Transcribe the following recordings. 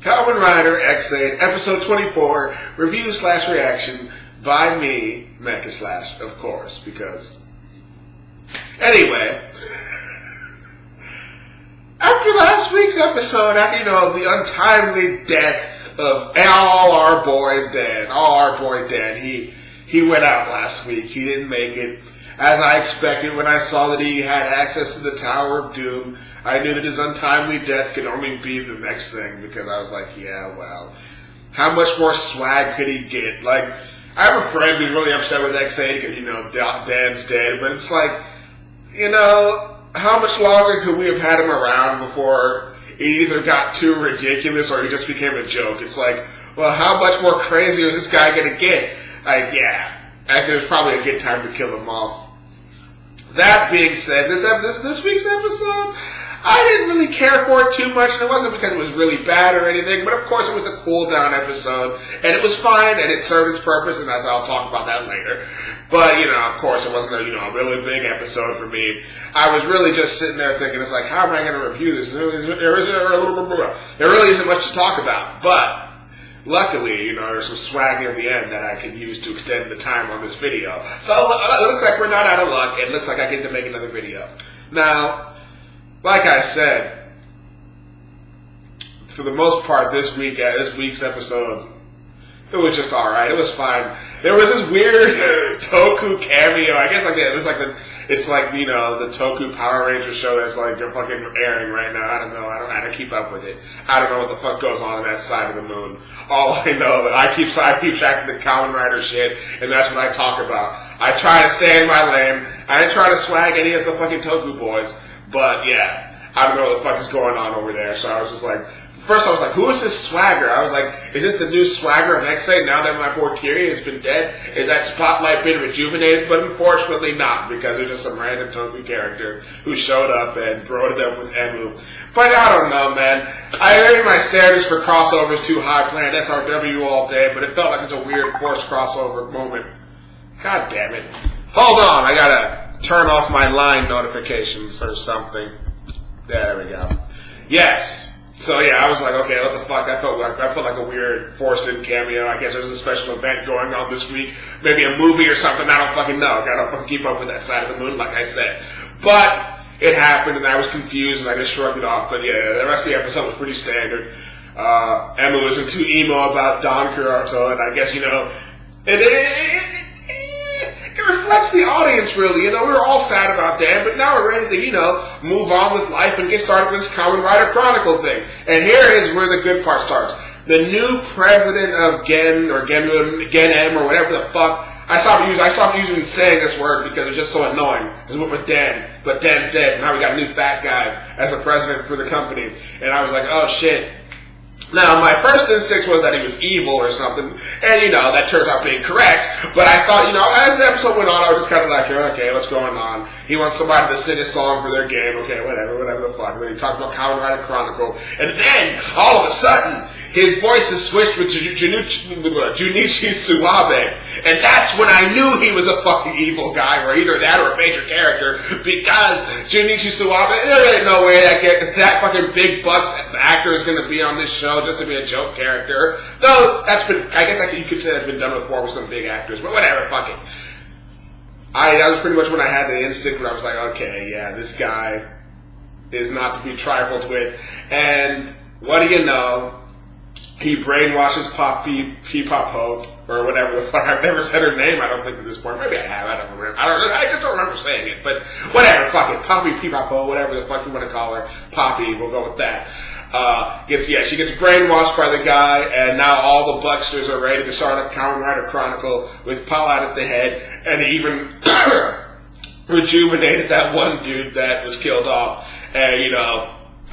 Kamen Rider X8, episode 24, review/reaction by me, Mecha Slash, of course, because... Anyway, after last week's episode, after, the untimely death of all our boy Dan, he went out last week. He didn't make it. As I expected, when I saw that he had access to the Tower of Doom, I knew that his untimely death could only be the next thing, because I was like, yeah, well, how much more swag could he get? Like, I have a friend who's really upset with X8 because, Dan's dead, but it's like, how much longer could we have had him around before it either got too ridiculous or he just became a joke? It's like, well, how much more crazy is this guy going to get? Like, yeah, I think there's probably a good time to kill him off. That being said, this week's episode, I didn't really care for it too much, and it wasn't because it was really bad or anything, but of course it was a cool-down episode, and it was fine, and it served its purpose, and I'll talk about that later. But, of course it wasn't a really big episode for me. I was really just sitting there thinking, it's like, how am I going to review this? There really isn't much to talk about, but... luckily, there's some swag near the end that I can use to extend the time on this video. So it looks like we're not out of luck. It looks like I get to make another video. Now, like I said, for the most part, this week's episode, it was just alright. It was fine. There was this weird Toku cameo. I guess it's like the Toku Power Ranger show that's like fucking airing right now. I don't know. I don't know how to keep up with it. I don't know what the fuck goes on that side of the moon. All I know that I keep track of the Kamen Rider shit, and that's what I talk about. I try to stay in my lane. I ain't trying to swag any of the fucking Toku boys, but yeah, I don't know what the fuck is going on over there. So I was just like. First I was like, who is this swagger? I was like, is this the new swagger of X8 now that my boy Kiri has been dead? Is that spotlight been rejuvenated? But unfortunately not, because there's just some random Toku character who showed up and brought it up with Emu. But I don't know, man. Maybe my standards for crossovers too high playing SRW all day, but it felt like such a weird forced crossover moment. God damn it. Hold on, I gotta turn off my line notifications or something. There we go. Yes. So yeah, I was like, okay, what the fuck? That felt like a weird forced-in cameo. I guess there's a special event going on this week, maybe a movie or something. I don't fucking know. I don't fucking keep up with that side of the moon, like I said. But it happened, and I was confused, and I just shrugged it off. But yeah, the rest of the episode was pretty standard. Emma wasn't too emo about Don Kuroto, and I guess it reflects the audience, really. We were all sad about Dan, but now we're ready to, move on with life and get started with this Kamen Rider Chronicle thing. And here is where the good part starts. The new president of Gen M, or whatever the fuck. I stopped using saying this word because it's just so annoying. It's with Dan, but Dan's dead. Now we got a new fat guy as a president for the company. And I was like, oh shit. Now, my first instinct was that he was evil or something, and, that turns out being correct, but I thought, as the episode went on, I was just kind of like, okay, what's going on? He wants somebody to sing a song for their game, okay, whatever the fuck. And then he talked about Kamen Rider Chronicle, and then, all of a sudden, his voice is switched with Junichi Suwabe, and that's when I knew he was a fucking evil guy, or either that or a major character, because Junichi Suwabe, there ain't no way that fucking big bucks actor is going to be on this show just to be a joke character. Though, you could say that's been done before with some big actors, but whatever, fuck it. That was pretty much when I had the instinct where I was like, okay, yeah, this guy is not to be trifled with, and what do you know? He brainwashes Poppy P-Pop-Ho, or whatever the fuck. I've never said her name, I don't think, at this point. Maybe I have, I don't remember. I just don't remember saying it, but whatever, fuck it. Poppy P-Pop-Ho, whatever the fuck you want to call her. Poppy, we'll go with that. She gets brainwashed by the guy, and now all the Bucksters are ready to start a Kamen Rider Chronicle with Palat at the head, and he even rejuvenated that one dude that was killed off. And,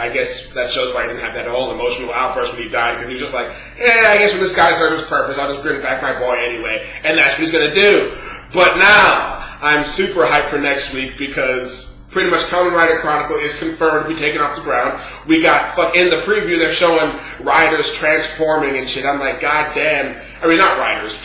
I guess that shows why he didn't have that whole emotional outburst when he died, because he was just like, I guess when this guy served his purpose, I'll just bring back my boy anyway. And that's what he's going to do. But now, I'm super hyped for next week, because pretty much Kamen Rider Chronicle is confirmed to be taken off the ground. We got, in the preview, they're showing riders transforming and shit. I'm like, god damn. I mean, not riders.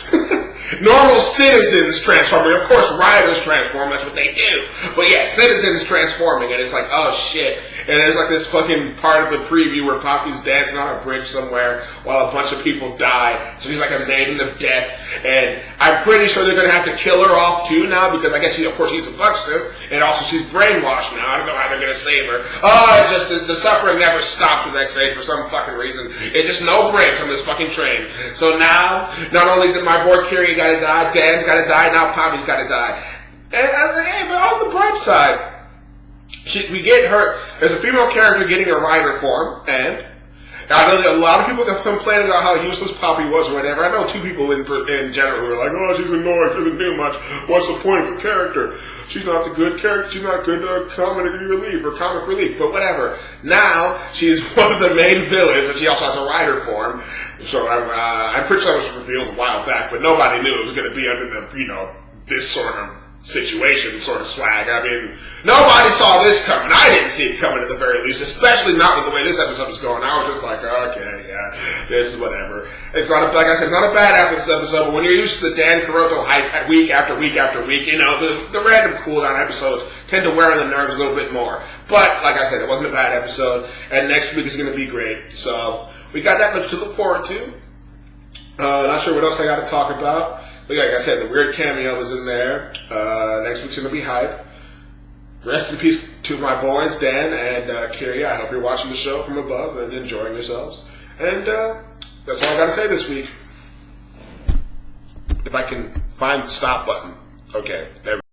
Normal citizens transforming. Of course, riders transform. That's what they do. But yeah, citizens transforming. And it's like, oh shit. And there's like this fucking part of the preview where Poppy's dancing on a bridge somewhere while a bunch of people die. So she's like a maiden of death. And I'm pretty sure they're going to have to kill her off too now because I guess she, of course, she's a buckster. And also she's brainwashed now. I don't know how they're going to save her. Oh, it's just the suffering never stops with X8 for some fucking reason. It's just no breaks on this fucking train. So now, not only did my boy Kyrie got to die, Dan's got to die, now Poppy's got to die. And I was like, hey, but on the bright side, we get her, there's a female character getting a rider form, and I know that a lot of people have complained about how useless Poppy was or whatever. I know two people in general who are like, oh, she's annoying, she doesn't do much. What's the point of her character? She's not the good character, she's not good comic relief or comic relief, but whatever. Now, she's one of the main villains, and she also has a rider form. So I'm pretty sure that was revealed a while back, but nobody knew it was going to be under the, this sort of situation, sort of swag. I mean, nobody saw this coming. I didn't see it coming at the very least, especially not with the way this episode was going. I was just like, okay, yeah, this is whatever. It's not, like I said, it's not a bad episode, but when you're used to the Dan Carotto hype week after week after week, the random cooldown episodes tend to wear on the nerves a little bit more. But, like I said, it wasn't a bad episode, and next week is going to be great. So, we got that much to look forward to. Not sure what else I got to talk about. But like I said, the weird cameo was in there. Next week's going to be hype. Rest in peace to my boys, Dan and Kyria. I hope you're watching the show from above and enjoying yourselves. And that's all I got to say this week. If I can find the stop button. Okay, there we go.